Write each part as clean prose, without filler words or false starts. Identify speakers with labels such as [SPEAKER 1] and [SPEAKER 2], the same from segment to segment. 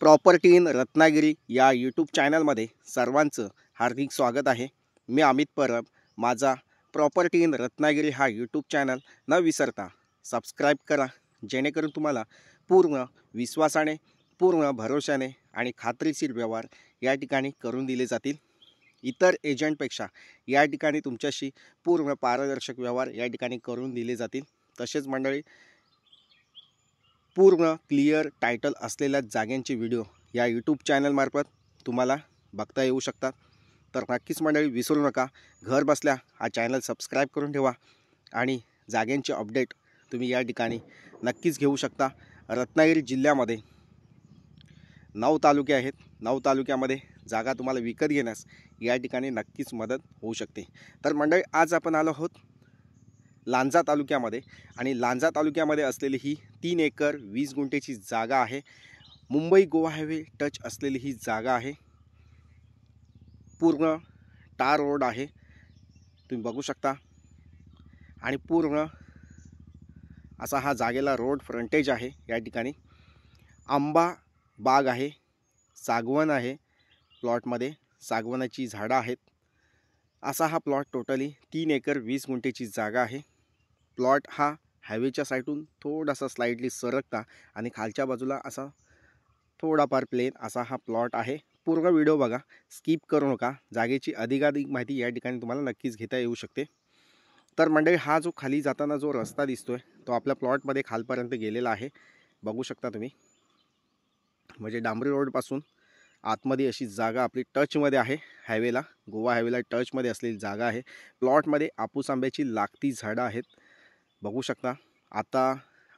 [SPEAKER 1] Property in Ratnagiri या YouTube चॅनलमध्ये सर्वांचं हार्दिक स्वागत आहे। मी अमित परब। माझा प्रॉपर्टी इन रत्नागिरी हा यूट्यूब चॅनल न विसरता सबस्क्राईब करा, जेणेकरून तुम्हाला पूर्ण विश्वासाने, पूर्ण भरोशाने आणि खात्रीशीर व्यवहार या ठिकाणी करून दिले जातील। इतर एजंटपेक्षा या ठिकाणी तुमच्याशी पूर्ण पारदर्शक व्यवहार या ठिकाणी करून दिले जातील। तसेच मंडळी, पूर्ण क्लिअर टायटल असलेल्या जागांचे व्हिडिओ या यूट्यूब चॅनलमार्फत तुम्हाला बघता येऊ शकतात। तर नक्कीच मंडळी विसरू नका, घर बसल्या हा चॅनल सबस्क्राईब करून ठेवा आणि जागांचे अपडेट तुम्ही या ठिकाणी नक्कीच घेऊ शकता। रत्नागिरी जिल्ह्यामध्ये 9 तालुके आहेत। 9 तालुक्यामध्ये जागा तुम्हाला विकत घेण्यास या ठिकाणी नक्कीच मदत होऊ शकते। तर मंडळी, आज आपण आलो आहोत लांजा तालुक्यामध्ये, आणि लांजा तालुक्यामध्ये असलेली ही 3 एकर 20 गुंठेची जागा आहे। मुंबई गोवा हायवे टच असलेली ही जागा आहे। पूर्ण टार रोड आहे, तुम्ही बघू शकता, आणि पूर्ण असा हा जागेला रोड फ्रंटेज आहे। या ठिकाणी आंबा बाग आहे, सागवण आहे, प्लॉटमध्ये सागवनाची झाडं आहेत। असा हा प्लॉट टोटली 3 एकर 20 गुंठेची जागा आहे। प्लॉट हा हायवेच्या साईडून थोडासा स्लाइडली सरकता आणि खालच्या बाजूला असा थोडाफार प्लेन असा हा प्लॉट आहे। पूर्ण व्हिडिओ बघा, स्किप करू नका। जागेची अधिकाधिक माहिती या ठिकाणी तुम्हाला नक्कीच घेता येऊ शकते। तर मंडळी, हा जो खाली जाताना जो रस्ता दिसतोय तो आपल्या प्लॉटमध्ये खालपर्यंत गेलेला आहे, बघू शकता तुम्ही। म्हणजे डांबरी रोडपासून आतमध्ये अशी जागा आपली टचमध्ये आहे, हायवेला, गोवा हायवेला टचमध्ये असलेली जागा आहे। प्लॉटमध्ये आपूस आंब्याची लागती झाडं आहेत, बघू शकता। आता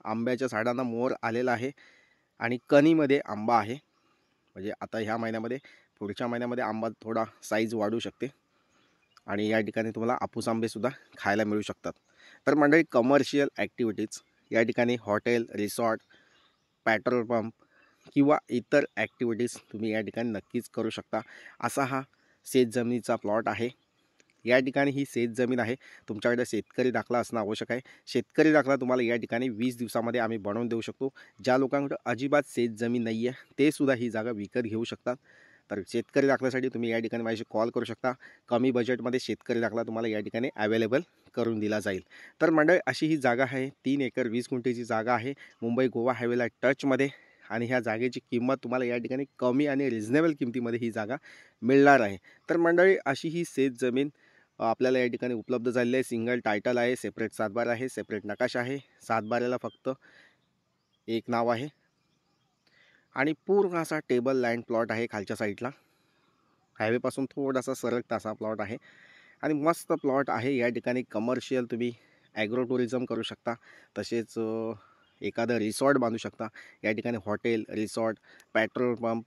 [SPEAKER 1] आंब्याच्या झाडांना मोर आलेला आहे आणि कणीमध्ये आंबा आहे। म्हणजे आता ह्या महिन्यामध्ये, पुढच्या महिन्यामध्ये आंबा थोडा साईज वाढू शकते आणि या ठिकाणी तुम्हाला आपूस आंबेसुद्धा खायला मिळू शकतात। तर मंडळी, कमर्शियल ॲक्टिव्हिटीज या ठिकाणी हॉटेल, रिसॉर्ट, पेट्रोल पंप किंवा इतर ॲक्टिव्हिटीज तुम्ही या ठिकाणी नक्कीच करू शकता। असा हा शेतजमिनीचा प्लॉट आहे। या ठिकाणी ही शेतजमीन आहे। तुमच्याकडे शेतकरी दाखला असणं आवश्यक आहे। शेतकरी दाखला तुम्हाला या ठिकाणी 20 दिवसामध्ये आम्ही बनवून देऊ शकतो। ज्या लोकांकडे अजिबात शेतजमीन नाही आहे ते सुद्धा ही जागा विकत घेऊ शकतात। तर शेतकरी दाखल्यासाठी तुम्ही या ठिकाणी माझ्याशी कॉल करू शकता। कमी बजेटमध्ये शेतकरी दाखला तुम्हाला या ठिकाणी अवेलेबल करून दिला जाईल। तर मंडळी, अशी ही जागा आहे, 3 एकर 20 गुंठेची जागा आहे, मुंबई गोवा हायवेला टचमध्ये। आणि ह्या जागेची किंमत तुम्हाला या ठिकाणी कमी आणि रिजनेबल किमतीमध्ये ही जागा मिळणार आहे। तर मंडळी, अशी ही शेतजमीन आपल्याला या ठिकाणी उपलब्ध झालेली आहे। सिंगल टायटल आहे, सेपरेट सातबारा आहे, सेपरेट नकाशा आहे। सातबाऱ्याला फक्त एक नाव आहे आणि पूर्ण असा टेबल लँड प्लॉट आहे। खालच्या साईडला हायवेपासून थोडासा सरकता असा प्लॉट आहे आणि मस्त प्लॉट आहे। या ठिकाणी कमर्शियल तुम्ही ॲग्रो टुरिझम करू शकता, तसेच एखादं रिसॉर्ट बांधू शकता। या ठिकाणी हॉटेल, रिसॉर्ट, पेट्रोल पंप,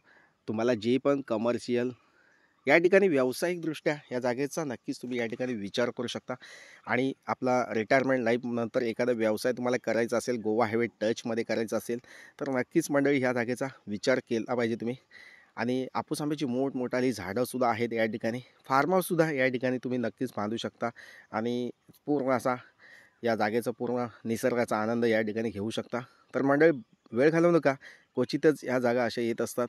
[SPEAKER 1] तुम्हाला जे पण कमर्शियल या ठिकाणी व्यावसायिकदृष्ट्या या जागेचा नक्कीच तुम्ही या ठिकाणी विचार करू शकता। आणि आपला रिटायरमेंट लाईफ नंतर एखादा व्यवसाय तुम्हाला करायचा असेल, गोवा हायवे टचमध्ये करायचा असेल, तर नक्कीच मंडळी ह्या जागेचा विचार केला पाहिजे तुम्ही। आणि आपूस आंब्याची मोठमोठाली झाडंसुद्धा आहेत या ठिकाणी। फार्म हाऊससुद्धा या ठिकाणी तुम्ही नक्कीच बांधू शकता आणि पूर्ण असा या जागेचा पूर्ण निसर्गाचा आनंद या ठिकाणी घेऊ शकता। तर मंडळी, वेळ घालवू नका, क्वचितच ह्या जागा अशा येत असतात।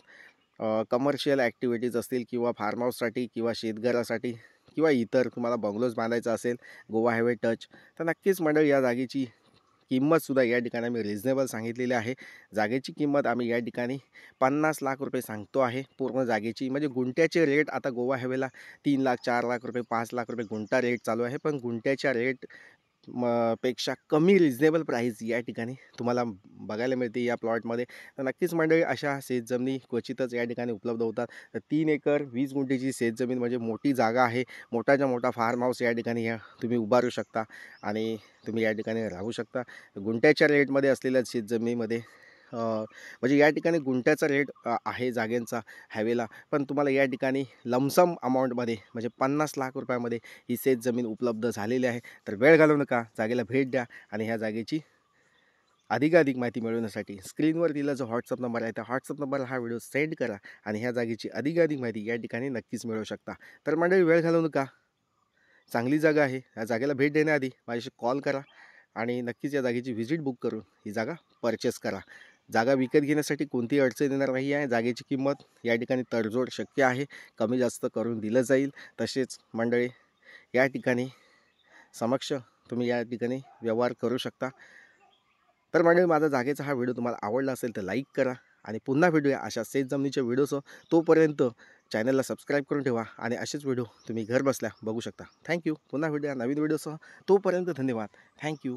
[SPEAKER 1] कमर्शियल ॲक्टिव्हिटीज असतील किंवा फार्म हाऊससाठी किंवा शेतघरासाठी किंवा इतर तुम्हाला बंगलोज बांधायचा असेल गोवा हायवे टच, तर नक्कीच मंडळी या जागेची किंमतसुद्धा या ठिकाणी आम्ही रिजनेबल सांगितलेली आहे। जागेची किंमत आम्ही या ठिकाणी 50 लाख रुपये सांगतो आहे पूर्ण जागेची। म्हणजे गुंठ्याचे रेट आता गोवा हायवेला 3 लाख, 4 लाख रुपये, 5 लाख रुपये गुंठा रेट चालू आहे, पण गुंठ्याच्या रेट पेक्षा कमी रिजनेबल प्राईस या ठिकाणी तुम्हाला बघायला मिळते या प्लॉटमध्ये। तर नक्कीच मंडळी, अशा शेतजमिनी क्वचितच या ठिकाणी उपलब्ध होतात। तर 3 एकर 20 गुंठेची शेतजमीन म्हणजे मोठी जागा आहे। मोठाच्या मोठा फार्म हाऊस या ठिकाणी तुम्ही उभारू शकता आणि तुम्ही या ठिकाणी राहू शकता। गुंठ्याच्या रेटमध्ये असलेल्या शेतजमिनीमध्ये म्हणजे या ठिकाणी गुंठ्याचा रेट आहे जागेंचा हायवेला, पण तुम्हाला या ठिकाणी लमसम अमाऊंटमध्ये म्हणजे 50 लाख रुपयामध्ये ही शेतजमीन उपलब्ध झालेली आहे। तर वेळ घालवू नका, जागेला भेट द्या आणि ह्या जागेची अधिकाधिक माहिती मिळवण्यासाठी स्क्रीनवर दिला जो व्हॉट्सअप नंबर आहे त्या व्हॉट्सअप नंबरला हा व्हिडिओ सेंड करा आणि ह्या जागेची अधिकाधिक माहिती या ठिकाणी नक्कीच मिळवू शकता। तर मंडळी, वेळ घालवू नका, चांगली जागा आहे। या जागेला भेट देण्याआधी माझ्याशी कॉल करा आणि नक्कीच या जागेची व्हिजिट बुक करून ही जागा परचेस करा। जागा विकत घेण्यासाठी कोणतीही अडचण येणार नाही आहे. जागेची किंमत या ठिकाणी तडजोड शक्य आहे, कमी जास्त करून दिलं जाईल. तसेच मंडळी या ठिकाणी समक्ष तुम्ही या ठिकाणी व्यवहार करू शकता. तर मंडळी माझा जागेचा हा व्हिडिओ तुम्हाला आवडला असेल तर लाईक करा आणि पुन्हा भेटूया अशा शेत जमिनीच्या व्हिडिओसह. तोपर्यंत चॅनलला सबस्क्राईब करून ठेवा आणि असेच व्हिडिओ तुम्ही घर बसल्या बघू शकता. थँक्यू. पुन्हा भेटूया नवीन व्हिडिओसह. तोपर्यंत धन्यवाद. थँक्यू.